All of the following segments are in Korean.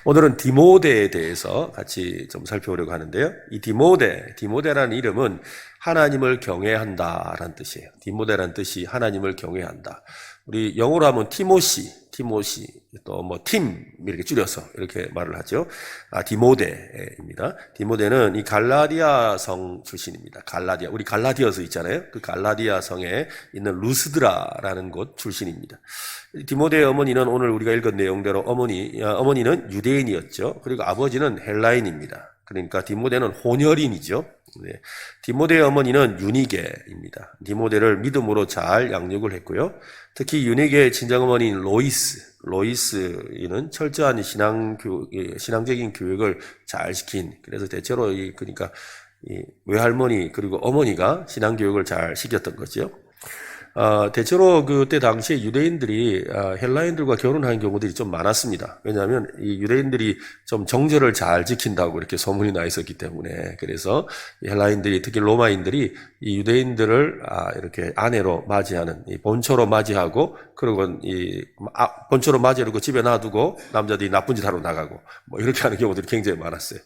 오늘은 디모데에 대해서 같이 좀 살펴보려고 하는데요. 이 디모데라는 이름은 하나님을 경외한다라는 뜻이에요. 디모데라는 뜻이 하나님을 경외한다. 우리 영어로 하면 티모시, 또 뭐 팀 이렇게 줄여서 이렇게 말을 하죠. 디모데입니다. 디모데는 이 갈라디아 성 출신입니다. 우리 갈라디아서 있잖아요. 그 갈라디아 성에 있는 루스드라라는 곳 출신입니다. 디모데의 어머니는 오늘 우리가 읽은 내용대로 어머니는 유대인이었죠. 그리고 아버지는 헬라인입니다. 그러니까 디모데는 혼혈인이죠. 네. 디모데의 어머니는 유니게입니다. 디모데를 믿음으로 잘 양육을 했고요. 특히 유니게의 친정어머니인 로이스는 철저한 신앙적인 교육을 잘 시킨, 그래서 대체로 그러니까 외할머니 그리고 어머니가 신앙교육을 잘 시켰던 거죠. 대체로 그때 당시에 유대인들이 헬라인들과 결혼하는 경우들이 좀 많았습니다. 왜냐하면 이 유대인들이 좀 정절을 잘 지킨다고 이렇게 소문이 나 있었기 때문에, 그래서 헬라인들이, 특히 로마인들이 이 유대인들을 이렇게 아내로 맞이하는, 이 본초로 맞이하고, 그리고 본초로 맞이하고 집에 놔두고 남자들이 나쁜 짓 하러 나가고 뭐 이렇게 하는 경우들이 굉장히 많았어요.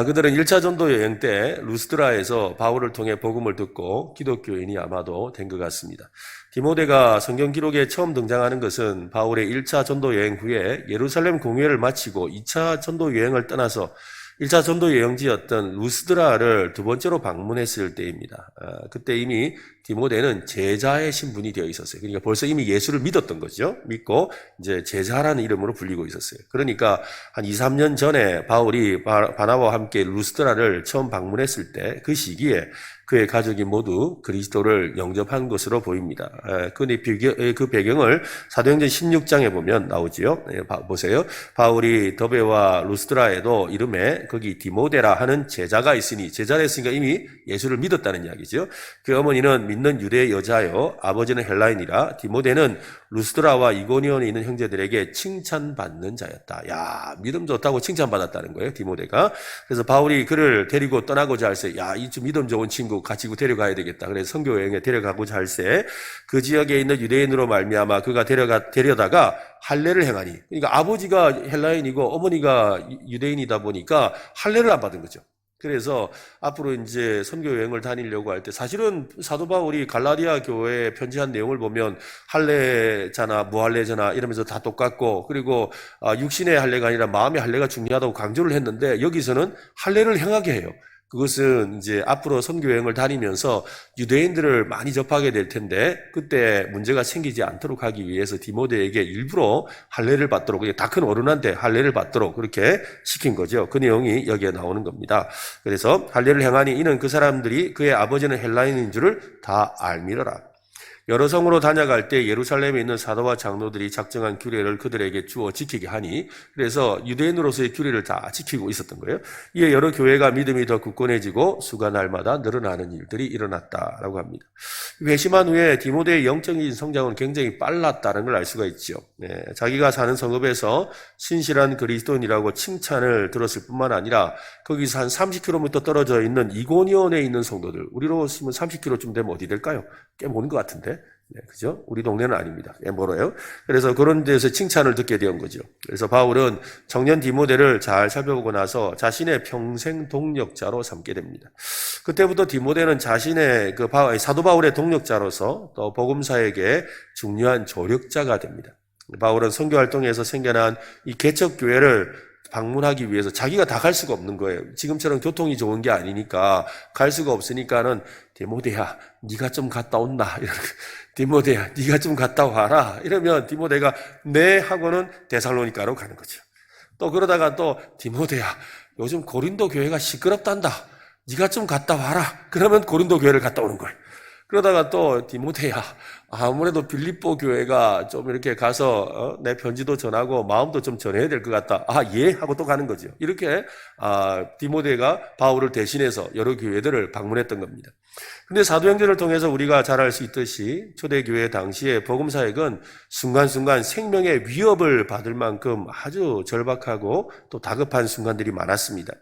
그들은 1차 전도 여행 때 루스드라에서 바울을 통해 복음을 듣고 기독교인이 아마도 된 것 같습니다. 디모데가 성경 기록에 처음 등장하는 것은 바울의 1차 전도 여행 후에 예루살렘 공회를 마치고 2차 전도 여행을 떠나서 1차 전도 여행지였던 루스드라를 두 번째로 방문했을 때입니다. 그때 이미 디모데는 제자의 신분이 되어 있었어요. 그러니까 벌써 이미 예수를 믿었던 거죠. 믿고 이제 제자라는 이름으로 불리고 있었어요. 그러니까 한 2, 3년 전에 바울이 바나바와 함께 루스드라를 처음 방문했을 때 그 시기에 그의 가족이 모두 그리스도를 영접한 것으로 보입니다. 그 배경을 사도행전 16장에 보면 나오지요. 보세요. 바울이 더베와 루스드라에도 이름에 거기 디모데라 하는 제자가 있으니, 제자가 있으니까 이미 예수를 믿었다는 이야기죠. 그 어머니는 믿는 유대 여자요, 아버지는 헬라인이라 디모데는 루스드라와 이고니온에 있는 형제들에게 칭찬받는 자였다. 야, 믿음 좋다고 칭찬받았다는 거예요, 디모데가. 그래서 바울이 그를 데리고 떠나고자 할세, 야, 이 믿음 좋은 친구 같이 데려가야 되겠다. 그래서 선교 여행에 데려가고자 할세, 그 지역에 있는 유대인으로 말미암아 그가 데려다가 할례를 행하니. 그러니까 아버지가 헬라인이고 어머니가 유대인이다 보니까 할례를 안 받은 거죠. 그래서 앞으로 이제 선교 여행을 다니려고 할 때, 사실은 사도 바울이 갈라디아 교회에 편지한 내용을 보면 할례자나 무할례자나 이러면서 다 똑같고, 그리고 육신의 할례가 아니라 마음의 할례가 중요하다고 강조를 했는데, 여기서는 할례를 행하게 해요. 그것은 이제 앞으로 선교 여행을 다니면서 유대인들을 많이 접하게 될 텐데, 그때 문제가 생기지 않도록 하기 위해서 디모데에게 일부러 할례를 받도록, 다 큰 어른한테 할례를 받도록 그렇게 시킨 거죠. 그 내용이 여기에 나오는 겁니다. 그래서 할례를 행하니 이는 그 사람들이 그의 아버지는 헬라인인 줄을 다 알미러라. 여러 성으로 다녀갈 때 예루살렘에 있는 사도와 장로들이 작정한 규례를 그들에게 주어 지키게 하니, 그래서 유대인으로서의 규례를 다 지키고 있었던 거예요. 이에 여러 교회가 믿음이 더 굳건해지고 수가 날마다 늘어나는 일들이 일어났다라고 합니다. 회심한 후에 디모데의 영적인 성장은 굉장히 빨랐다는 걸 알 수가 있죠. 자기가 사는 성읍에서 신실한 그리스도인이라고 칭찬을 들었을 뿐만 아니라 거기서 한 30km 떨어져 있는 이고니온에 있는 성도들, 우리로 치면 30km쯤 되면 어디 될까요? 꽤 먼 것 같은데, 그죠? 우리 동네는 아닙니다. 꽤 멀어요. 그래서 그런 데서 칭찬을 듣게 된 거죠. 그래서 바울은 청년 디모데를 잘 살펴보고 나서 자신의 평생 동력자로 삼게 됩니다. 그때부터 디모데는 자신의 사도 바울의 동력자로서 또 복음사에게 중요한 조력자가 됩니다. 바울은 선교 활동에서 생겨난 이 개척교회를 방문하기 위해서 자기가 다 갈 수가 없는 거예요. 지금처럼 교통이 좋은 게 아니니까 갈 수가 없으니까는 디모데야, 네가 좀 갔다 온나? 디모데야, 네가 좀 갔다 와라. 이러면 디모데가 네 하고는 데살로니가로 가는 거죠. 또 그러다가 또 디모데야, 요즘 고린도 교회가 시끄럽단다. 네가 좀 갔다 와라. 그러면 고린도 교회를 갔다 오는 거예요. 그러다가 또 디모데야, 아무래도 빌립보 교회가 좀 이렇게 가서 내 편지도 전하고 마음도 좀 전해야 될 것 같다. 예 하고 또 가는 거죠. 이렇게 디모데가 바울을 대신해서 여러 교회들을 방문했던 겁니다. 근데 사도행전을 통해서 우리가 잘 알 수 있듯이 초대교회 당시에 복음사역은 순간순간 생명의 위협을 받을 만큼 아주 절박하고 또 다급한 순간들이 많았습니다.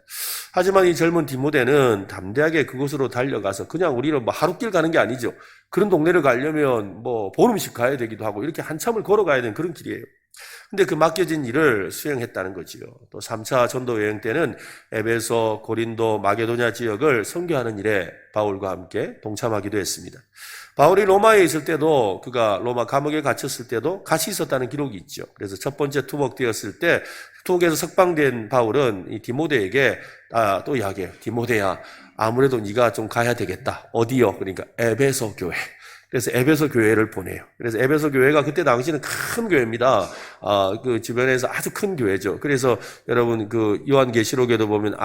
하지만 이 젊은 디모데는 담대하게 그곳으로 달려가서, 그냥 우리는 하루길 가는 게 아니죠. 그런 동네를 가려면 보름씩 가야 되기도 하고 이렇게 한참을 걸어가야 되는 그런 길이에요. 근데 그 맡겨진 일을 수행했다는 거지요. 또 3차 전도 여행 때는 에베소, 고린도, 마게도냐 지역을 선교하는 일에 바울과 함께 동참하기도 했습니다. 바울이 로마에 있을 때도, 그가 로마 감옥에 갇혔을 때도 같이 있었다는 기록이 있죠. 그래서 첫 번째 투복되었을 때 투복에서 석방된 바울은 이 디모데에게 또 이야기해요. 디모데야, 아무래도 네가 좀 가야 되겠다. 어디요? 그러니까 에베소 교회. 그래서 에베소 교회를 보내요. 그래서 에베소 교회가 그때 당시는 큰 교회입니다. 그 주변에서 아주 큰 교회죠. 그래서 여러분 그 요한계시록에도 보면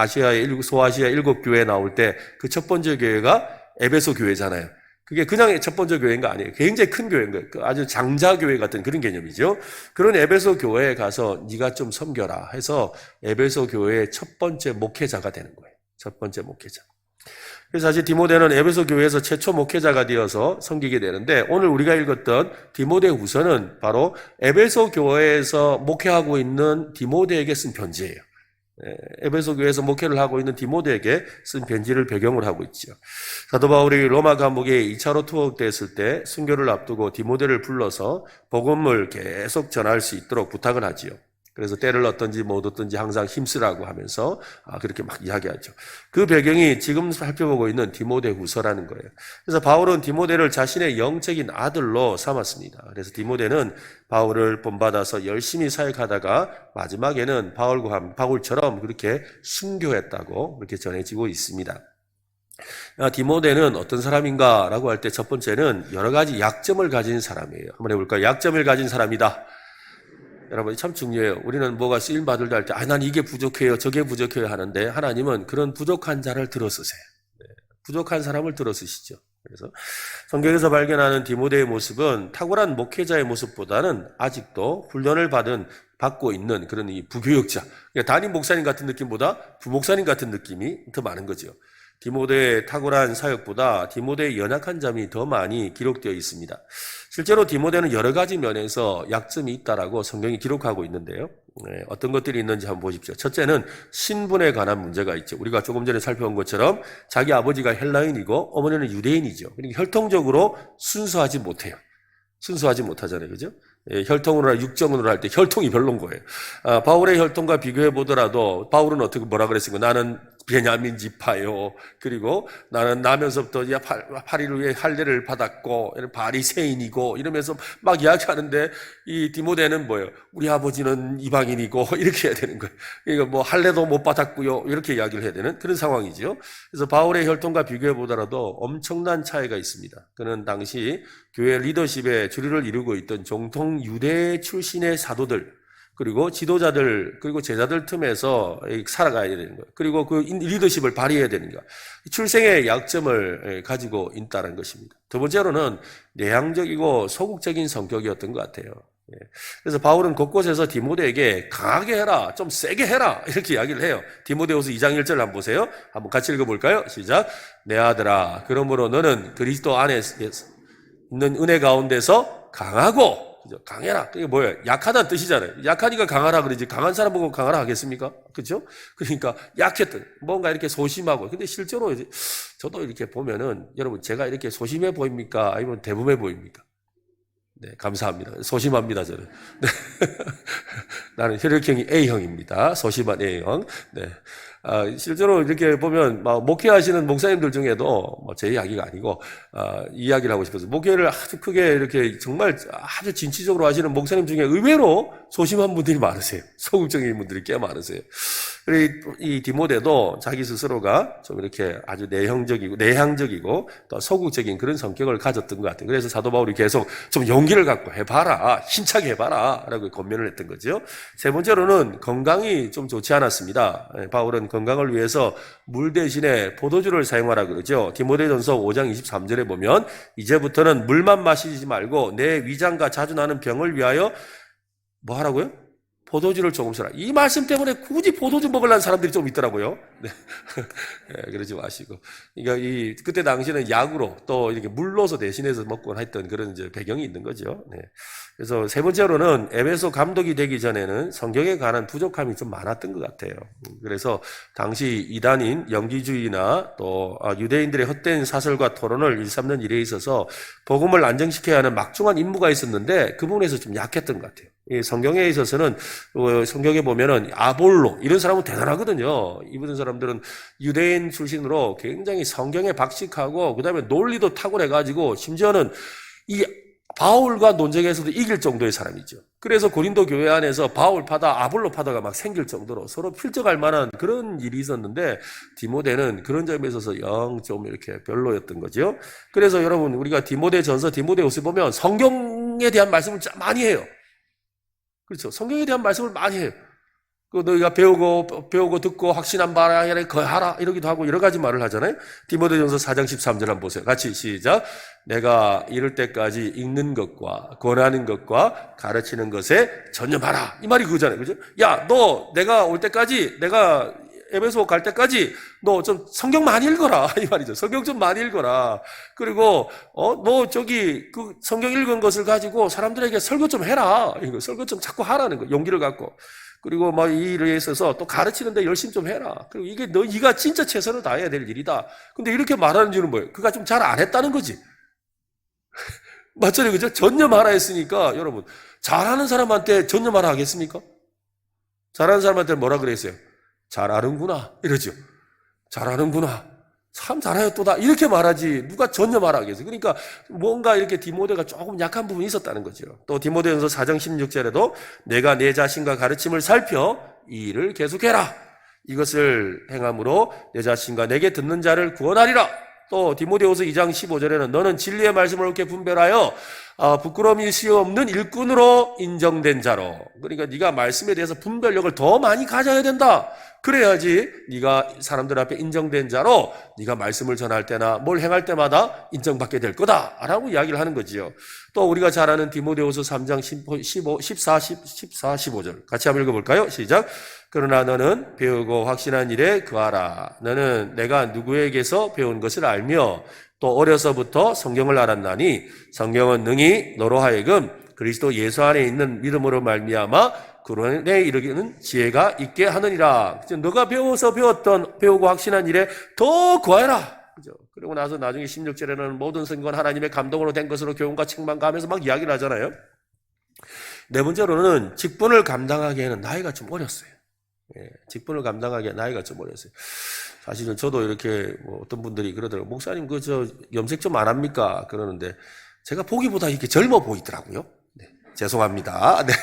소아시아 7교회 나올 때 그 첫 번째 교회가 에베소 교회잖아요. 그게 그냥 첫 번째 교회인가 아니에요. 굉장히 큰 교회인 거예요. 아주 장자교회 같은 그런 개념이죠. 그런 에베소 교회에 가서 네가 좀 섬겨라 해서 에베소 교회의 첫 번째 목회자가 되는 거예요. 첫 번째 목회자. 그래서 사실 디모데는 에베소 교회에서 최초 목회자가 되어서 섬기게 되는데, 오늘 우리가 읽었던 디모데 후서는 바로 에베소 교회에서 목회하고 있는 디모데에게 쓴 편지예요. 에베소 교회에서 목회를 하고 있는 디모데에게 쓴 편지를 배경으로 하고 있죠. 사도 바울이 로마 감옥에 2차로 투옥됐을 때 순교를 앞두고 디모데를 불러서 복음을 계속 전할 수 있도록 부탁을 하지요. 그래서 때를 얻든지 못 얻든지 항상 힘쓰라고 하면서 그렇게 막 이야기하죠. 그 배경이 지금 살펴보고 있는 디모데 후서라는 거예요. 그래서 바울은 디모데를 자신의 영적인 아들로 삼았습니다. 그래서 디모데는 바울을 본받아서 열심히 사역하다가 마지막에는 바울처럼 그렇게 순교했다고 그렇게 전해지고 있습니다. 디모데는 어떤 사람인가라고 할 때 첫 번째는 여러 가지 약점을 가진 사람이에요. 한번 해볼까요? 약점을 가진 사람이다. 여러분 참 중요해요. 우리는 뭐가 쓰임받을 때 할 때 난 이게 부족해요, 저게 부족해요 하는데, 하나님은 그런 부족한 자를 들어쓰세요. 부족한 사람을 들어쓰시죠. 그래서 성경에서 발견하는 디모데의 모습은 탁월한 목회자의 모습보다는 아직도 훈련을 받고 있는 그런 이 부교역자, 그러니까 담임 목사님 같은 느낌보다 부목사님 같은 느낌이 더 많은 거죠. 디모데의 탁월한 사역보다 디모데의 연약한 점이 더 많이 기록되어 있습니다. 실제로 디모데는 여러 가지 면에서 약점이 있다라고 성경이 기록하고 있는데요. 어떤 것들이 있는지 한번 보십시오. 첫째는 신분에 관한 문제가 있죠. 우리가 조금 전에 살펴본 것처럼 자기 아버지가 헬라인이고 어머니는 유대인이죠. 그러니까 혈통적으로 순수하지 못해요. 순수하지 못하잖아요. 그죠? 혈통으로나 육정으로 할 때 혈통이 별론 거예요. 바울의 혈통과 비교해 보더라도 바울은 뭐라 그랬습니까? 나는 베냐민 지파요. 그리고 나는 나면서부터 파리를 위해 할례를 받았고 바리새인이고 이러면서 막 이야기하는데, 이 디모데는 뭐예요? 우리 아버지는 이방인이고 이렇게 해야 되는 거예요. 그러니까 뭐 할례도 못 받았고요. 이렇게 이야기를 해야 되는 그런 상황이죠. 그래서 바울의 혈통과 비교해 보더라도 엄청난 차이가 있습니다. 그는 당시 교회 리더십에 주류를 이루고 있던 정통 유대 출신의 사도들, 그리고 지도자들, 그리고 제자들 틈에서 살아가야 되는 거예요. 그리고 그 리더십을 발휘해야 되는 거예요. 출생의 약점을 가지고 있다는 것입니다. 두 번째로는 내향적이고 소극적인 성격이었던 것 같아요. 그래서 바울은 곳곳에서 디모데에게 강하게 해라, 좀 세게 해라, 이렇게 이야기를 해요. 디모데후서 2장 1절 한번 보세요. 한번 같이 읽어볼까요? 시작. 내 아들아, 그러므로 너는 그리스도 안에 있는 은혜 가운데서 강하고, 강해라. 그게 뭐예요? 약하다는 뜻이잖아요. 약하니까 강하라 그러지. 강한 사람 보고 강하라 하겠습니까? 그렇죠? 그러니까 약했던, 뭔가 이렇게 소심하고. 근데 실제로 이제 저도 이렇게 보면은, 여러분 제가 이렇게 소심해 보입니까? 아니면 대범해 보입니까? 네, 감사합니다. 소심합니다, 저는. 네. 나는 혈액형이 A형입니다. 소심한 A형. 네. 실제로 이렇게 보면, 목회하시는 목사님들 중에도, 제 이야기가 아니고, 이 이야기를 하고 싶어서, 목회를 아주 크게 이렇게 정말 아주 진취적으로 하시는 목사님 중에 의외로 소심한 분들이 많으세요. 소극적인 분들이 꽤 많으세요. 그리고 이 디모데도 자기 스스로가 좀 이렇게 아주 내향적이고 또 소극적인 그런 성격을 가졌던 것 같아요. 그래서 사도 바울이 계속 좀 용기를 갖고 해봐라, 힘차게 해봐라 라고 권면을 했던 거죠. 세 번째로는 건강이 좀 좋지 않았습니다. 바울은 건강을 위해서 물 대신에 포도주를 사용하라 그러죠. 디모데전서 5장 23절에 보면, 이제부터는 물만 마시지 말고 내 위장과 자주 나는 병을 위하여 뭐 하라고요? 포도주를 조금 써라. 이 말씀 때문에 굳이 포도주 먹으려는 사람들이 좀 있더라고요. 네. 네, 그러지 마시고. 그러니까 그때 당시에는 약으로 또 이렇게 물로서 대신해서 먹곤 했던 그런 이제 배경이 있는 거죠. 네. 그래서 세 번째로는 에베소 감독이 되기 전에는 성경에 관한 부족함이 좀 많았던 것 같아요. 그래서 당시 이단인 영기주의나 또 유대인들의 헛된 사설과 토론을 일삼는 일에 있어서 복음을 안정시켜야 하는 막중한 임무가 있었는데 그 부분에서 좀 약했던 것 같아요. 이 성경에 있어서는 성경에 보면은 아볼로 이런 사람은 대단하거든요. 이런 사람들은 유대인 출신으로 굉장히 성경에 박식하고 그다음에 논리도 탁월해 가지고 심지어는 이 바울과 논쟁에서도 이길 정도의 사람이죠. 그래서 고린도 교회 안에서 바울파다 아볼로파다가 막 생길 정도로 서로 필적할 만한 그런 일이 있었는데 디모데는 그런 점에 있어서 영 좀 이렇게 별로였던 거죠. 그래서 여러분 우리가 디모데전서 디모데후서 보면 성경에 대한 말씀을 많이 해요. 그렇죠. 성경에 대한 말씀을 많이 해요. 그 너희가 배우고 듣고 확신한 바라 거하라 이러기도 하고 여러 가지 말을 하잖아요. 디모데전서 4장 13절 한번 보세요. 같이 시작. 내가 이를 때까지 읽는 것과 권하는 것과 가르치는 것에 전념하라. 이 말이 그거잖아요. 그죠? 야, 너 내가 올 때까지 내가 에베소 갈 때까지 너 좀 성경 많이 읽어라. 이 말이죠. 성경 좀 많이 읽어라. 그리고 너 저기 그 성경 읽은 것을 가지고 사람들에게 설교 좀 해라. 이거 설교 좀 자꾸 하라는 거. 용기를 갖고. 그리고 막 이 일에 있어서 또 가르치는데 열심히 좀 해라. 그리고 이게 네가 진짜 최선을 다해야 될 일이다. 근데 이렇게 말하는 이유는 뭐예요? 그가 좀 잘 안 했다는 거지. 맞잖아요. 그죠? 전념하라 했으니까 여러분 잘하는 사람한테 전념하라 하겠습니까? 잘하는 사람한테 뭐라 그랬어요? 잘하는구나 이러죠. 잘하는구나. 참 잘하였도다. 이렇게 말하지 누가 전념하라 하겠어요. 그러니까 뭔가 이렇게 디모데가 조금 약한 부분이 있었다는 거죠. 또 디모데전서 4장 16절에도 내가 내 자신과 가르침을 살펴 이 일을 계속해라. 이것을 행함으로 내 자신과 내게 듣는 자를 구원하리라. 또 디모데후서 2장 15절에는 너는 진리의 말씀을 옳게 분별하여 부끄러움이 없는 일꾼으로 인정된 자로. 그러니까 네가 말씀에 대해서 분별력을 더 많이 가져야 된다. 그래야지 네가 사람들 앞에 인정된 자로 네가 말씀을 전할 때나 뭘 행할 때마다 인정받게 될 거다라고 이야기를 하는 거지요. 또 우리가 잘 아는 디모데후서 3장 14, 15절 같이 한번 읽어볼까요? 시작. 그러나 너는 배우고 확신한 일에 거하라. 너는 내가 누구에게서 배운 것을 알며 또 어려서부터 성경을 알았나니 성경은 능히 너로 하여금 그리스도 예수 안에 있는 믿음으로 말미암아 구원에 이르기는 지혜가 있게 하느니라. 너가 배우고 확신한 일에 더 거하라. 그죠? 그리고 나서 나중에 16절에는 모든 성경은 하나님의 감동으로 된 것으로 교훈과 책망과 하면서 막 이야기를 하잖아요. 네 번째로는 직분을 감당하기에는 나이가 좀 어렸어요. 직분을 감당하기에 나이가 좀 어렸어요. 사실은 저도 이렇게 어떤 분들이 그러더라고요. 목사님 저 염색 좀 안 합니까? 그러는데 제가 보기보다 이렇게 젊어 보이더라고요. 네, 죄송합니다. 네.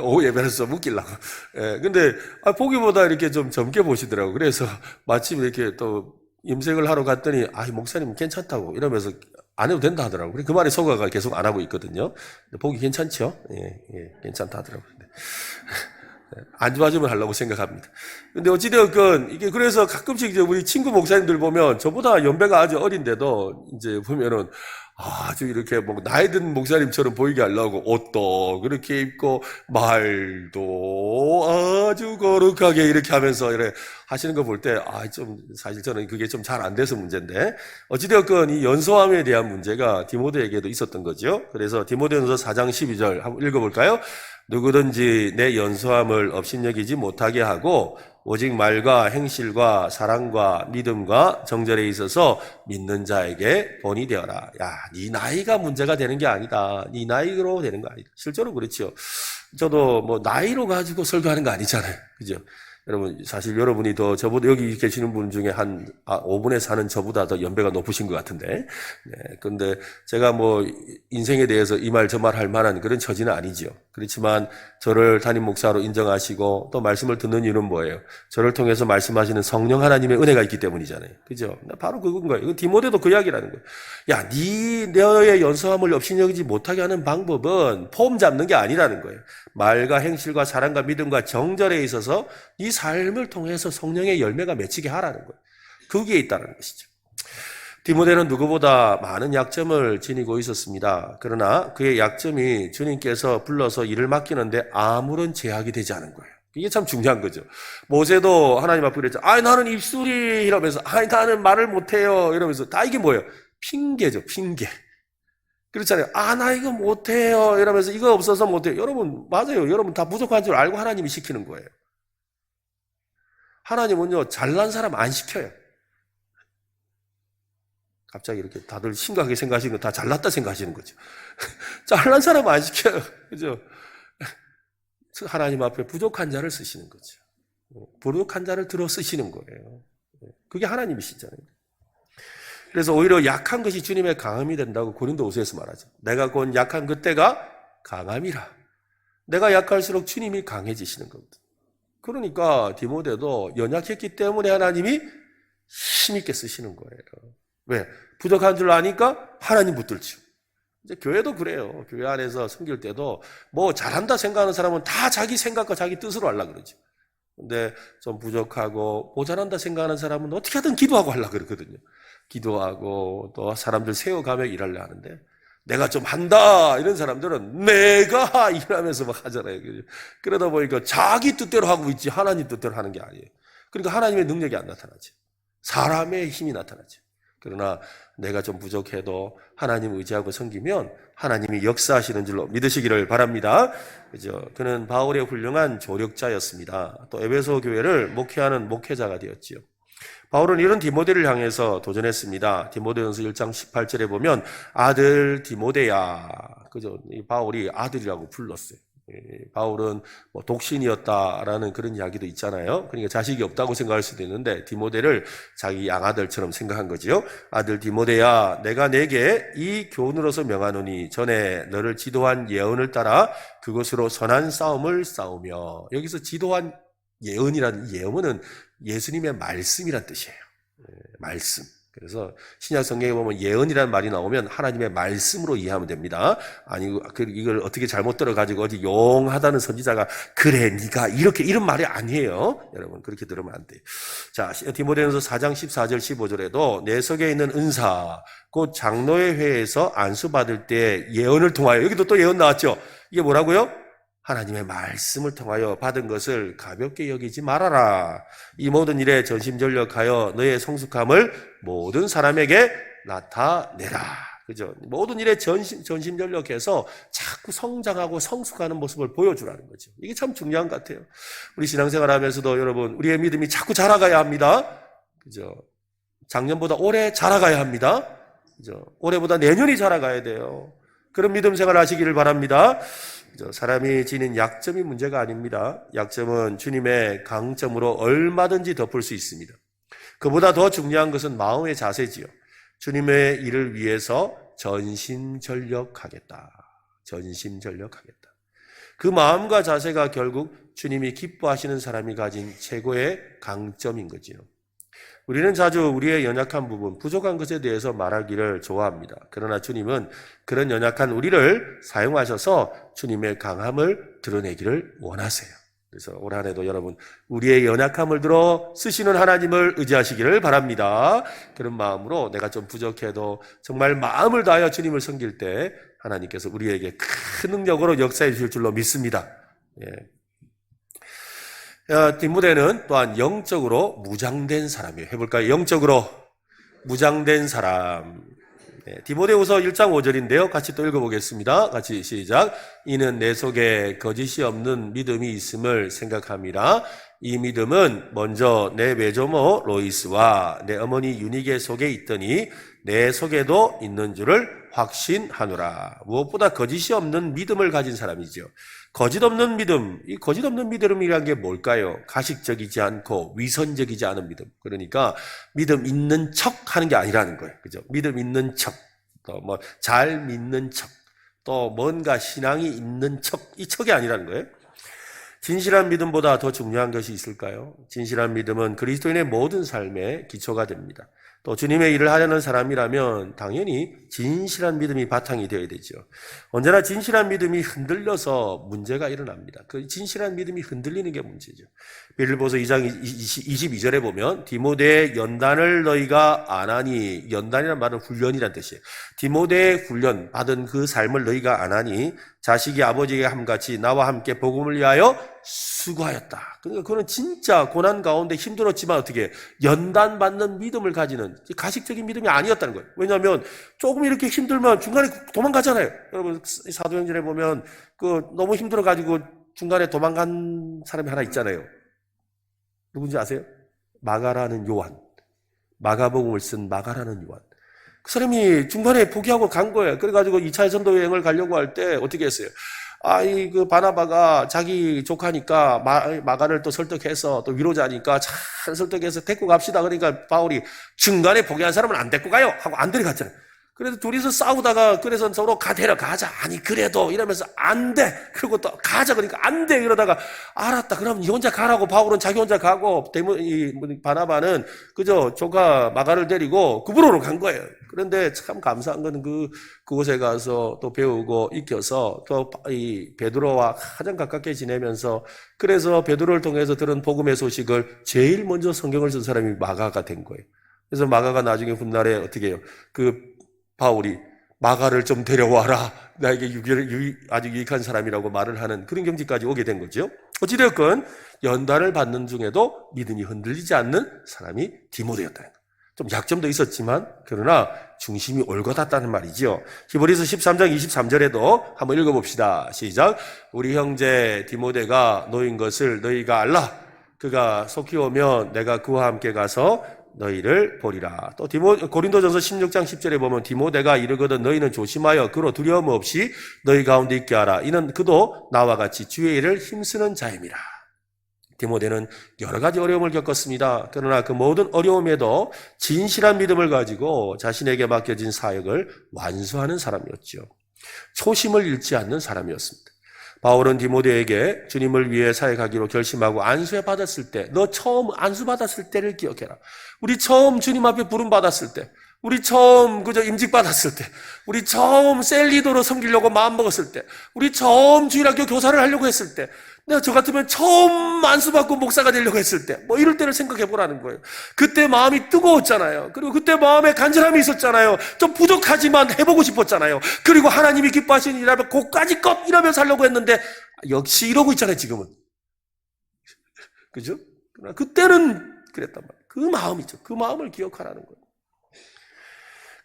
오후 예배를 좀 웃기려고. 근데 보기보다 이렇게 좀 젊게 보시더라고요. 그래서 마침 이렇게 또 염색을 하러 갔더니 목사님 괜찮다고 이러면서 안 해도 된다 하더라고요. 그 말에 속아가 계속 안 하고 있거든요. 보기 괜찮죠? 예, 괜찮다 하더라고요. 안 좋아지면 하려고 생각합니다. 근데 어찌되었건, 이게 그래서 가끔씩 이제 우리 친구 목사님들 보면 저보다 연배가 아주 어린데도 이제 보면은 아주 이렇게 나이 든 목사님처럼 보이게 하려고 옷도 그렇게 입고 말도 아주 거룩하게 이렇게 하면서 이렇게 하시는 거 볼 때, 좀 사실 저는 그게 좀 잘 안 돼서 문제인데, 어찌되었건 이 연소함에 대한 문제가 디모데에게도 있었던 거죠. 그래서 디모데전서 4장 12절 한번 읽어볼까요? 누구든지 내 연소함을 업신여기지 못하게 하고 오직 말과 행실과 사랑과 믿음과 정절에 있어서 믿는 자에게 본이 되어라. 야, 네 나이가 문제가 되는 게 아니다. 네 나이로 되는 거 아니다. 실제로 그렇죠. 저도 나이로 가지고 설교하는 거 아니잖아요. 그죠? 여러분, 사실 여러분이 더 저보다 여기 계시는 분 중에 한 5분에 사는 저보다 더 연배가 높으신 것 같은데. 네, 근데 제가 인생에 대해서 이 말 저 말 할 만한 그런 처지는 아니죠. 그렇지만 저를 담임 목사로 인정하시고 또 말씀을 듣는 이유는 뭐예요? 저를 통해서 말씀하시는 성령 하나님의 은혜가 있기 때문이잖아요. 그죠? 바로 그건 거예요. 디모데도 그 이야기라는 거예요. 야, 너의 연소함을 업신여기지 못하게 하는 방법은 폼 잡는 게 아니라는 거예요. 말과 행실과 사랑과 믿음과 정절에 있어서 이 삶을 통해서 성령의 열매가 맺히게 하라는 거예요. 거기에 있다는 것이죠. 디모데는 누구보다 많은 약점을 지니고 있었습니다. 그러나 그의 약점이 주님께서 불러서 일을 맡기는데 아무런 제약이 되지 않은 거예요. 이게 참 중요한 거죠. 모세도 하나님 앞에 그랬죠. 나는 입술이 이러면서 나는 말을 못해요 이러면서 다 이게 뭐예요? 핑계죠. 핑계. 그렇잖아요. 나 이거 못해요 이러면서 이거 없어서 못해요. 여러분 맞아요. 여러분 다 부족한 줄 알고 하나님이 시키는 거예요. 하나님은요 잘난 사람 안 시켜요. 갑자기 이렇게 다들 심각하게 생각하시는 거 다 잘났다 생각하시는 거죠. 잘난 사람 안 시켜요. 그죠? 하나님 앞에 부족한 자를 쓰시는 거죠. 부족한 자를 들어 쓰시는 거예요. 그게 하나님이시잖아요. 그래서 오히려 약한 것이 주님의 강함이 된다고 고린도후서에서 말하죠. 내가 곧 약한 그때가 강함이라. 내가 약할수록 주님이 강해지시는 겁니다. 그러니까 디모데도 연약했기 때문에 하나님이 힘있게 쓰시는 거예요. 왜? 부족한 줄 아니까 하나님 붙들죠. 이제 교회도 그래요. 교회 안에서 섬길 때도 뭐 잘한다 생각하는 사람은 다 자기 생각과 자기 뜻으로 하려고 그러죠. 근데 좀 부족하고 모자란다 생각하는 사람은 어떻게 하든 기도하고 하려고 그러거든요. 기도하고 또 사람들 세워가며 일하려 하는데 내가 좀 한다 이런 사람들은 내가 일하면서 막 하잖아요. 그러다 보니까 자기 뜻대로 하고 있지 하나님 뜻대로 하는 게 아니에요. 그러니까 하나님의 능력이 안 나타나죠. 사람의 힘이 나타나죠. 그러나 내가 좀 부족해도 하나님 의지하고 섬기면 하나님이 역사하시는 줄로 믿으시기를 바랍니다. 그죠? 그는 바울의 훌륭한 조력자였습니다. 또 에베소 교회를 목회하는 목회자가 되었지요. 바울은 이런 디모데를 향해서 도전했습니다. 디모데전서 1장 18절에 보면 아들 디모데야, 그죠? 이 바울이 아들이라고 불렀어요. 바울은 뭐 독신이었다라는 그런 이야기도 있잖아요. 그러니까 자식이 없다고 생각할 수도 있는데 디모데를 자기 양아들처럼 생각한 거지요. 아들 디모데야, 내가 내게 이 교훈으로서 명하노니 전에 너를 지도한 예언을 따라 그것으로 선한 싸움을 싸우며. 여기서 지도한 예언이라는 예언은 예수님의 말씀이란 뜻이에요. 말씀. 그래서 신약 성경에 보면 예언이라는 말이 나오면 하나님의 말씀으로 이해하면 됩니다. 아니 이걸 어떻게 잘못 들어가지고 어디 용하다는 선지자가 그래 네가 이렇게 이런 말이 아니에요. 여러분 그렇게 들으면 안 돼요. 자, 디모데전서 4장 14절 15절에도 내 속에 있는 은사 곧 장로의 회에서 안수받을 때 예언을 통하여, 여기도 또 예언 나왔죠. 이게 뭐라고요? 하나님의 말씀을 통하여 받은 것을 가볍게 여기지 말아라. 이 모든 일에 전심전력하여 너의 성숙함을 모든 사람에게 나타내라. 그죠? 모든 일에 전심전력해서 자꾸 성장하고 성숙하는 모습을 보여주라는 거죠. 이게 참 중요한 것 같아요. 우리 신앙생활 하면서도 여러분, 우리의 믿음이 자꾸 자라가야 합니다. 그죠? 작년보다 올해 자라가야 합니다. 그죠? 올해보다 내년이 자라가야 돼요. 그런 믿음 생활 하시기를 바랍니다. 사람이 지닌 약점이 문제가 아닙니다. 약점은 주님의 강점으로 얼마든지 덮을 수 있습니다. 그보다 더 중요한 것은 마음의 자세지요. 주님의 일을 위해서 전심전력하겠다. 전심전력하겠다. 그 마음과 자세가 결국 주님이 기뻐하시는 사람이 가진 최고의 강점인 거지요. 우리는 자주 우리의 연약한 부분, 부족한 것에 대해서 말하기를 좋아합니다. 그러나 주님은 그런 연약한 우리를 사용하셔서 주님의 강함을 드러내기를 원하세요. 그래서 올 한 해도 여러분 우리의 연약함을 들어 쓰시는 하나님을 의지하시기를 바랍니다. 그런 마음으로 내가 좀 부족해도 정말 마음을 다하여 주님을 섬길 때 하나님께서 우리에게 큰 능력으로 역사해 주실 줄로 믿습니다. 예. 디모데는 또한 영적으로 무장된 사람이에요. 해볼까요? 영적으로 무장된 사람. 디모데후서 1장 5절인데요. 같이 또 읽어보겠습니다. 같이 시작. 이는 내 속에 거짓이 없는 믿음이 있음을 생각함이라. 이 믿음은 먼저 내 외조모 로이스와 내 어머니 유니게 속에 있더니 내 속에도 있는 줄을 확신하노라. 무엇보다 거짓이 없는 믿음을 가진 사람이죠. 거짓 없는 믿음, 이 거짓 없는 믿음이라는 게 뭘까요? 가식적이지 않고 위선적이지 않은 믿음. 그러니까 믿음 있는 척 하는 게 아니라는 거예요. 그죠? 믿음 있는 척, 또 뭐 잘 믿는 척, 또 뭔가 신앙이 있는 척, 이 척이 아니라는 거예요. 진실한 믿음보다 더 중요한 것이 있을까요? 진실한 믿음은 그리스도인의 모든 삶의 기초가 됩니다. 또 주님의 일을 하려는 사람이라면 당연히 진실한 믿음이 바탕이 되어야 되죠. 언제나 진실한 믿음이 흔들려서 문제가 일어납니다. 그 진실한 믿음이 흔들리는 게 문제죠. 빌립보서 2장 22절에 보면 디모데의 연단을 너희가 안 하니, 연단이란 말은 훈련이란 뜻이에요. 디모데의 훈련 받은 그 삶을 너희가 안 하니 자식이 아버지에게 함같이 나와 함께 복음을 위하여 수고하였다. 그러니까 그는 진짜 고난 가운데 힘들었지만 어떻게 연단받는 믿음을 가지는 가식적인 믿음이 아니었다는 거예요. 왜냐하면 조금 이렇게 힘들면 중간에 도망가잖아요. 여러분 사도행전에 보면 그 너무 힘들어가지고 중간에 도망간 사람이 하나 있잖아요. 누군지 아세요? 마가라는 요한. 마가복음을 쓴 마가라는 요한. 그 사람이 중간에 포기하고 간 거예요. 그래가지고 2차 전도 여행을 가려고 할 때 어떻게 했어요? 그 바나바가 자기 조카니까 마가를 또 설득해서 또 위로자니까 잘 설득해서 데리고 갑시다. 그러니까 바울이 중간에 포기한 사람은 안 데리고 가요 하고 안 데려갔잖아요. 그래서 둘이서 싸우다가 그래서 서로 데려가자. 아니 그래도 이러면서 안 돼. 그리고 또 가자 그러니까 안 돼. 이러다가 알았다. 그럼 니 혼자 가라고. 바울은 자기 혼자 가고 바나바는 그저 조카 마가를 데리고 구브로로 간 거예요. 그런데 참 감사한 건 그곳에 가서 또 배우고 익혀서 또 이 베드로와 가장 가깝게 지내면서 그래서 베드로를 통해서 들은 복음의 소식을 제일 먼저 성경을 쓴 사람이 마가가 된 거예요. 그래서 마가가 나중에 훗날에 어떻게 해요? 바울이 마가를 좀 데려와라. 나에게 아주 유익한 사람이라고 말을 하는 그런 경지까지 오게 된 거죠. 어찌되었건 연단을 받는 중에도 믿음이 흔들리지 않는 사람이 디모데였다는 거예요. 좀 약점도 있었지만 그러나 중심이 올곧았다는 말이죠. 히브리서 13장 23절에도 한번 읽어봅시다. 시작. 우리 형제 디모데가 놓인 것을 너희가 알라. 그가 속히 오면 내가 그와 함께 가서 너희를 보리라. 또 고린도전서 16장 10절에 보면 디모데가 이르거든 너희는 조심하여 그로 두려움 없이 너희 가운데 있게 하라. 이는 그도 나와 같이 주의 일을 힘쓰는 자임이라. 디모데는 여러 가지 어려움을 겪었습니다. 그러나 그 모든 어려움에도 진실한 믿음을 가지고 자신에게 맡겨진 사역을 완수하는 사람이었죠. 초심을 잃지 않는 사람이었습니다. 바울은 디모데에게 주님을 위해 사역하기로 결심하고 안수해 받았을 때, 너 처음 안수 받았을 때를 기억해라. 우리 처음 주님 앞에 부름 받았을 때, 우리 처음 그저 임직 받았을 때, 우리 처음 셀리더로 섬기려고 마음 먹었을 때, 우리 처음 주일학교 교사를 하려고 했을 때, 내가 저 같으면 처음 안수받고 목사가 되려고 했을 때, 이럴 때를 생각해 보라는 거예요. 그때 마음이 뜨거웠잖아요. 그리고 그때 마음에 간절함이 있었잖아요. 좀 부족하지만 해보고 싶었잖아요. 그리고 하나님이 기뻐하시는 일하면 고까지 껏 이러면서 하려고 했는데, 역시 이러고 있잖아요, 지금은. 그죠? 그러나 그때는 그랬단 말이에요. 그 마음이죠. 그 마음을 기억하라는 거예요.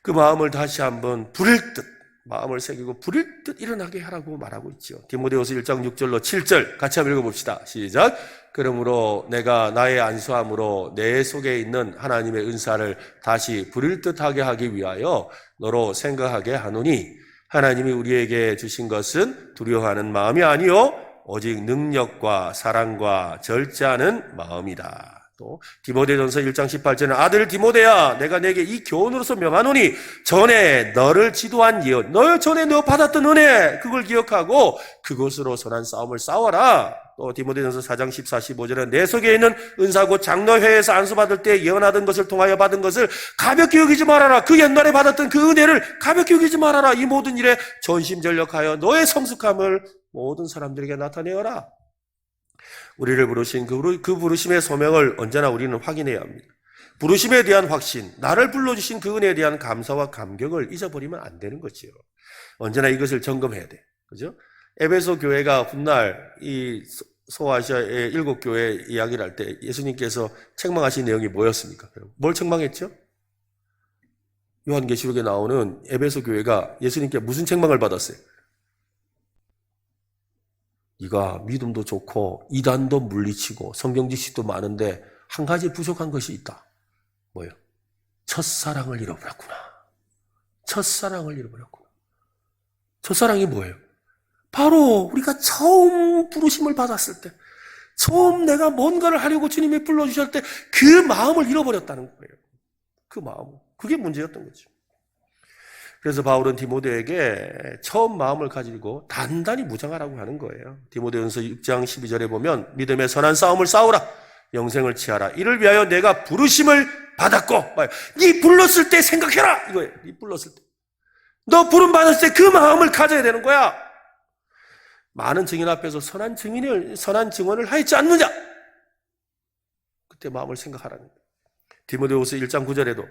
그 마음을 다시 한번 부릴 듯, 마음을 새기고 부릴 듯 일어나게 하라고 말하고 있죠. 디모데후서 1장 6절로 7절 같이 한번 읽어봅시다. 시작. 그러므로 내가 나의 안수함으로 내 속에 있는 하나님의 은사를 다시 부릴 듯하게 하기 위하여 너로 생각하게 하노니 하나님이 우리에게 주신 것은 두려워하는 마음이 아니요 오직 능력과 사랑과 절제하는 마음이다. 또 디모데전서 1장 18절은 아들 디모데야 내가 내게 이 교훈으로서 명하노니 전에 너를 지도한 예언 전에 너 받았던 은혜 그걸 기억하고 그것으로 선한 싸움을 싸워라. 또 디모데전서 4장 14, 15절은 내 속에 있는 은사 곧 장로회에서 안수받을 때 예언하던 것을 통하여 받은 것을 가볍게 여기지 말아라. 그 옛날에 받았던 그 은혜를 가볍게 여기지 말아라. 이 모든 일에 전심전력하여 너의 성숙함을 모든 사람들에게 나타내어라. 우리를 부르신 그 부르심의 소명을 언제나 우리는 확인해야 합니다. 부르심에 대한 확신, 나를 불러주신 그 은혜에 대한 감사와 감격을 잊어버리면 안 되는 거지요. 언제나 이것을 점검해야 돼. 그죠? 에베소 교회가 훗날 이 소아시아의 7교회 이야기를 할 때 예수님께서 책망하신 내용이 뭐였습니까? 뭘 책망했죠? 요한계시록에 나오는 에베소 교회가 예수님께 무슨 책망을 받았어요? 네가 믿음도 좋고 이단도 물리치고 성경 지식도 많은데 한 가지 부족한 것이 있다. 뭐예요? 첫사랑을 잃어버렸구나. 첫사랑을 잃어버렸구나. 첫사랑이 뭐예요? 바로 우리가 처음 부르심을 받았을 때, 처음 내가 뭔가를 하려고 주님이 불러주실 때 그 마음을 잃어버렸다는 거예요. 그 마음. 그게 문제였던 거죠. 그래서 바울은 디모데에게 처음 마음을 가지고 단단히 무장하라고 하는 거예요. 디모데전서 6장 12절에 보면 믿음의 선한 싸움을 싸우라. 영생을 취하라. 이를 위하여 내가 부르심을 받았고 네 불렀을 때 생각해라. 이거예요. 네 불렀을 때. 너 부름 받았을 때 그 마음을 가져야 되는 거야. 많은 증인 앞에서 선한 증언을 하였지 않느냐. 그때 마음을 생각하라는 거예요. 디모데후서 1장 9절에도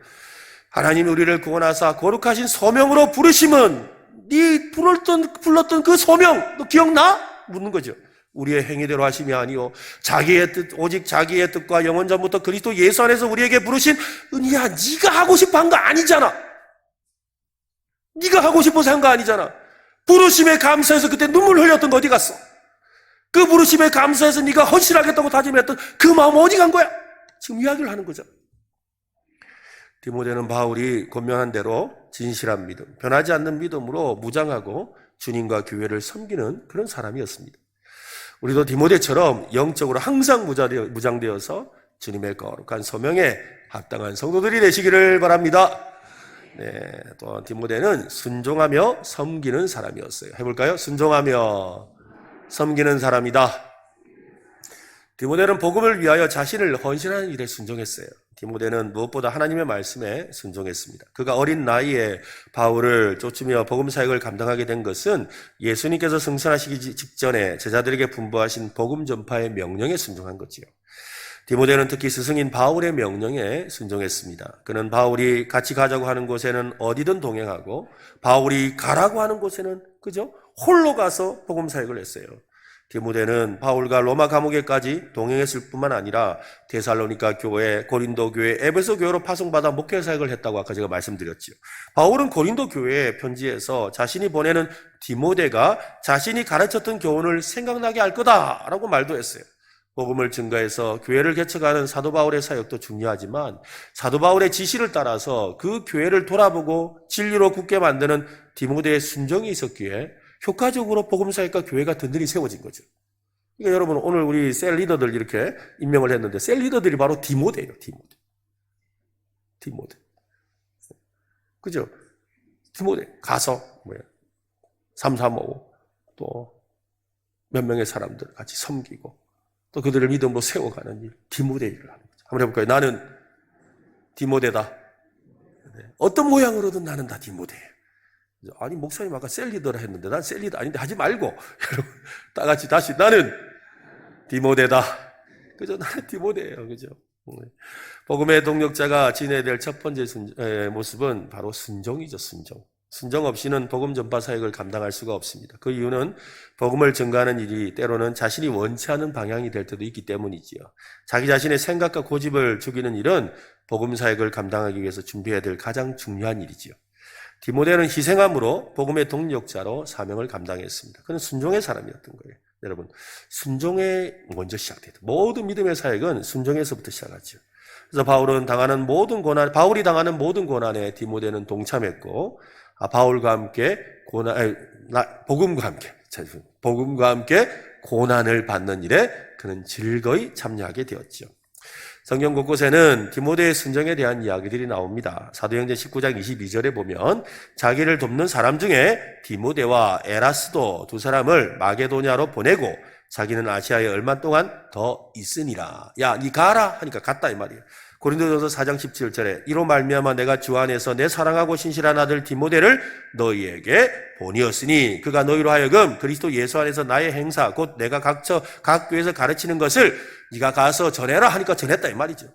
하나님이 우리를 구원하사 거룩하신 소명으로 부르심은 네 불렀던 그 소명 너 기억나? 묻는 거죠. 우리의 행위대로 하심이 아니요 자기의 뜻 오직 자기의 뜻과 영원 전부터 그리스도 예수 안에서 우리에게 부르신 은혜야. 네가 하고 싶어 한 거 아니잖아. 네가 하고 싶어서 한 거 아니잖아. 부르심에 감사해서 그때 눈물 흘렸던 거 어디 갔어? 그 부르심에 감사해서 네가 헌신하겠다고 다짐했던 그 마음 어디 간 거야? 지금 이야기를 하는 거죠. 디모데는 바울이 권면한 대로 진실한 믿음, 변하지 않는 믿음으로 무장하고 주님과 교회를 섬기는 그런 사람이었습니다. 우리도 디모데처럼 영적으로 항상 무장되어서 주님의 거룩한 소명에 합당한 성도들이 되시기를 바랍니다. 네, 또 디모데는 순종하며 섬기는 사람이었어요. 해볼까요? 순종하며 섬기는 사람이다. 디모데는 복음을 위하여 자신을 헌신하는 일에 순종했어요. 디모데는 무엇보다 하나님의 말씀에 순종했습니다. 그가 어린 나이에 바울을 쫓으며 복음 사역을 감당하게 된 것은 예수님께서 승천하시기 직전에 제자들에게 분부하신 복음 전파의 명령에 순종한 거지요. 디모데는 특히 스승인 바울의 명령에 순종했습니다. 그는 바울이 같이 가자고 하는 곳에는 어디든 동행하고 바울이 가라고 하는 곳에는 그죠? 홀로 가서 복음 사역을 했어요. 디모데는 바울과 로마 감옥에까지 동행했을 뿐만 아니라 데살로니가 교회, 고린도 교회, 에베소 교회로 파송받아 목회 사역을 했다고 아까 제가 말씀드렸지요. 바울은 고린도 교회에 편지에서 자신이 보내는 디모데가 자신이 가르쳤던 교훈을 생각나게 할 거다라고 말도 했어요. 복음을 증거해서 교회를 개척하는 사도 바울의 사역도 중요하지만 사도 바울의 지시를 따라서 그 교회를 돌아보고 진리로 굳게 만드는 디모데의 순종이 있었기에 효과적으로 복음 사역과 교회가 든든히 세워진 거죠. 그러니까 여러분 오늘 우리 셀 리더들 이렇게 임명을 했는데 셀 리더들이 바로 디모데예요. 디모데. 그죠? 디모데 가서 335 또 몇 명의 사람들 같이 섬기고 또 그들을 믿음으로 세워가는 일, 디모데 일을 하는 거죠. 한번 해볼까요? 나는 디모데다. 어떤 모양으로든 나는 다 디모데예요. 아니 목사님 아까 셀리더라 했는데 난 셀리더 아닌데 하지 말고 여러분 다 같이 다시 나는 디모데다. 그죠? 나는 디모데예요. 그죠? 복음의 동력자가 지내야 될 첫 번째 모습은 바로 순종이죠. 순종 없이는 복음 전파 사역을 감당할 수가 없습니다. 그 이유는 복음을 증거하는 일이 때로는 자신이 원치 않은 방향이 될 때도 있기 때문이지요. 자기 자신의 생각과 고집을 죽이는 일은 복음 사역을 감당하기 위해서 준비해야 될 가장 중요한 일이지요. 디모데는 희생함으로 복음의 동력자로 사명을 감당했습니다. 그는 순종의 사람이었던 거예요. 여러분, 순종에 먼저 시작돼요. 모든 믿음의 사역은 순종에서부터 시작하죠. 그래서 바울이 당하는 모든 고난에 디모데는 동참했고, 바울과 함께 복음과 함께 고난을 받는 일에 그는 즐거이 참여하게 되었죠. 성경 곳곳에는 디모데의 순종에 대한 이야기들이 나옵니다. 사도행전 19장 22절에 보면 자기를 돕는 사람 중에 디모데와 에라스도 두 사람을 마게도냐로 보내고 자기는 아시아에 얼마 동안 더 있으니라. 야, 니 가라 하니까 갔다 이 말이에요. 고린도전서 4장 17절에 이로 말미암아 내가 주 안에서 내 사랑하고 신실한 아들 디모데를 너희에게 보내었으니 그가 너희로 하여금 그리스도 예수 안에서 나의 행사 곧 내가 각 교회에서 가르치는 것을 네가 가서 전해라 하니까 전했다 이 말이죠.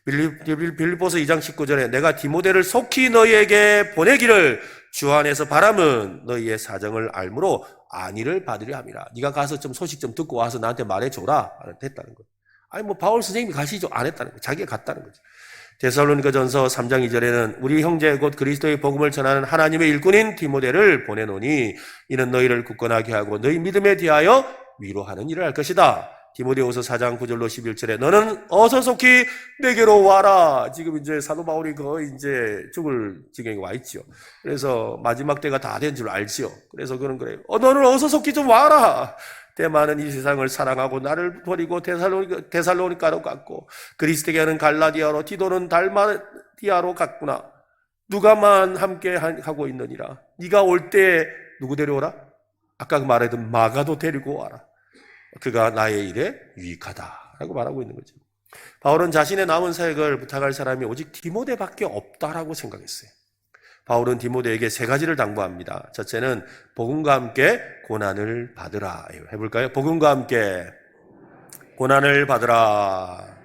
빌립보서 2장 19절에 내가 디모데를 속히 너희에게 보내기를 주 안에서 바람은 너희의 사정을 알므로 안위를 받으려 함이라. 네가 가서 좀 소식 좀 듣고 와서 나한테 말해줘라. 했다는 거예요. 아니 바울 선생님이 가시죠. 안 했다는 거예요. 자기가 갔다는 거죠. 데살로니가전서 3장 2절에는 우리 형제 곧 그리스도의 복음을 전하는 하나님의 일꾼인 디모데를 보내노니 이는 너희를 굳건하게 하고 너희 믿음에 대하여 위로하는 일을 할 것이다. 디모데후서 4장 9절로 11절에 너는 어서 속히 내게로 와라. 지금 이제 사도 바울이 거의 이제 죽을 지경에 와 있죠. 그래서 마지막 때가 다 된 줄 알지요. 그래서 그런 거래요. 너는 어서 속히 좀 와라. 대만은 이 세상을 사랑하고 나를 버리고 데살로니가로 갔고 그리스도에게 하는 갈라디아로 디도는 달마디아로 갔구나. 누가만 함께 하고 있느니라. 네가 올 때 누구 데려오라? 아까 말했던 마가도 데리고 와라. 그가 나의 일에 유익하다라고 말하고 있는 거죠. 바울은 자신의 남은 사역을 부탁할 사람이 오직 디모데밖에 없다라고 생각했어요. 바울은 디모데에게 세 가지를 당부합니다. 첫째는 복음과 함께 고난을 받으라. 해볼까요? 복음과 함께 고난을 받으라.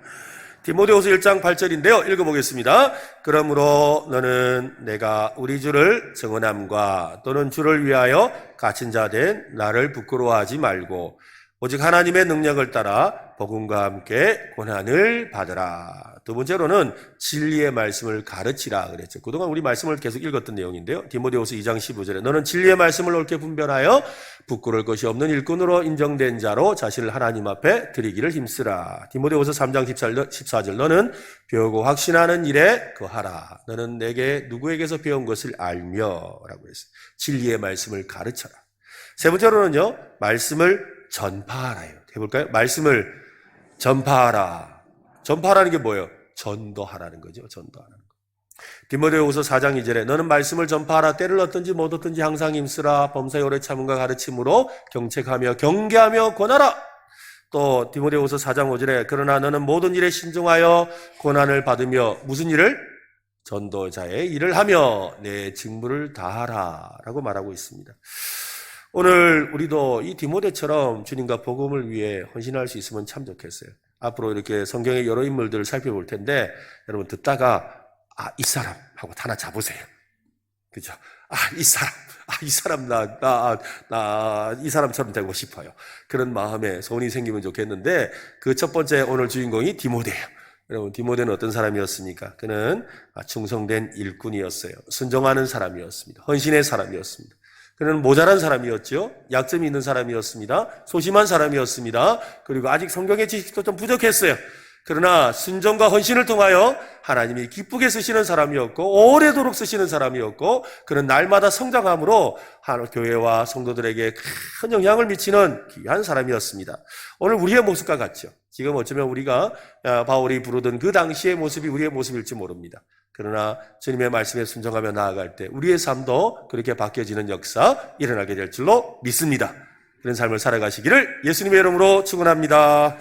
디모데후서 1장 8절인데요. 읽어보겠습니다. 그러므로 너는 내가 우리 주를 증언함과 또는 주를 위하여 갇힌 자 된 나를 부끄러워하지 말고 오직 하나님의 능력을 따라 복음과 함께 고난을 받으라. 두 번째로는 진리의 말씀을 가르치라 그랬죠. 그동안 우리 말씀을 계속 읽었던 내용인데요. 디모데후서 2장 15절에 너는 진리의 말씀을 옳게 분별하여 부끄러울 것이 없는 일꾼으로 인정된 자로 자신을 하나님 앞에 드리기를 힘쓰라. 디모데후서 3장 14절 너는 배우고 확신하는 일에 거하라. 너는 내게 누구에게서 배운 것을 알며 라고 했어요. 진리의 말씀을 가르쳐라. 세 번째로는요, 말씀을 전파하라요. 해볼까요? 말씀을 전파하라. 전파하라는 게 뭐예요? 전도하라는 거죠. 전도하라는 거. 디모데후서 4장 2절에 너는 말씀을 전파하라. 때를 얻든지 못 얻든지 항상 힘쓰라. 범사에 오래 참음과 가르침으로 경책하며 경계하며 권하라. 또 디모데후서 4장 5절에 그러나 너는 모든 일에 신중하여 고난을 받으며 무슨 일을? 전도자의 일을 하며 내 직무를 다하라 라고 말하고 있습니다. 오늘 우리도 이 디모데처럼 주님과 복음을 위해 헌신할 수 있으면 참 좋겠어요. 앞으로 이렇게 성경의 여러 인물들을 살펴볼 텐데 여러분 듣다가 이 사람 하고 하나 잡으세요. 그죠? 이 사람 이 사람처럼 되고 싶어요. 그런 마음에 소원이 생기면 좋겠는데 그 첫 번째 오늘 주인공이 디모데예요. 여러분 디모데는 어떤 사람이었습니까? 그는 충성된 일꾼이었어요. 순종하는 사람이었습니다. 헌신의 사람이었습니다. 그는 모자란 사람이었죠. 약점이 있는 사람이었습니다. 소심한 사람이었습니다. 그리고 아직 성경의 지식도 좀 부족했어요. 그러나 순종과 헌신을 통하여 하나님이 기쁘게 쓰시는 사람이었고 오래도록 쓰시는 사람이었고 그는 날마다 성장함으로 교회와 성도들에게 큰 영향을 미치는 귀한 사람이었습니다. 오늘 우리의 모습과 같죠. 지금 어쩌면 우리가 바울이 부르던 그 당시의 모습이 우리의 모습일지 모릅니다. 그러나 주님의 말씀에 순종하며 나아갈 때 우리의 삶도 그렇게 바뀌어지는 역사 일어나게 될 줄로 믿습니다. 그런 삶을 살아가시기를 예수님의 이름으로 축원합니다.